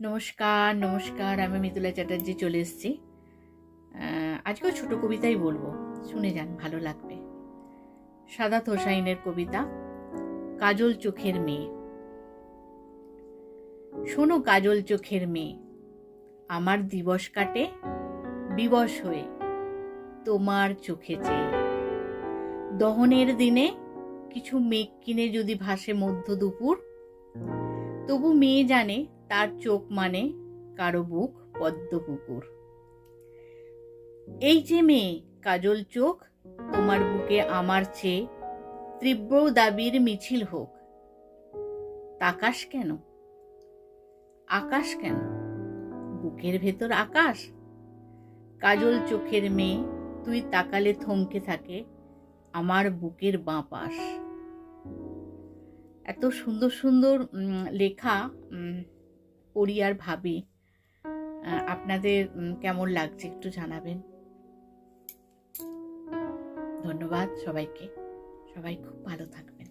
নমস্কার নমস্কার, আমি মিতুলা চ্যাটার্জি চলে এসেছি। আজকেও ছোট কবিতাই বলবো, শুনে যান, ভালো লাগবে। সাদাত হোসাইনের কবিতা কাজল চোখের মেয়ে। শোনো কাজল চোখের মেয়ে, আমার দিবস কাটে বিবশ হয়ে তোমার চোখে চেয়ে। দহনের দিনে কিছু মেঘ কিনে যদি ভাসে মধ্য দুপুর, তবু মেয়ে জানে তার চোখ মানে কারো বুক পদ্ম পুকুর। এই যে মেয়ে কাজল চোখ, তোমার বুকে আমার চেয়ে তীব্র দাবির মিছিল হোক। তাকাস কেন, আকাশ কেন, বুকের ভেতর আকাশ। কাজল চোখের মেয়ে, তুই তাকালে থমকে থাকে আমার বুকের বাঁ পাশ। এত সুন্দর সুন্দর লেখা পড়ি আর ভাবি। আপনাদের কেমন লাগছে একটু জানাবেন। ধন্যবাদ সবাইকে, সবাই খুব ভালো থাকবেন।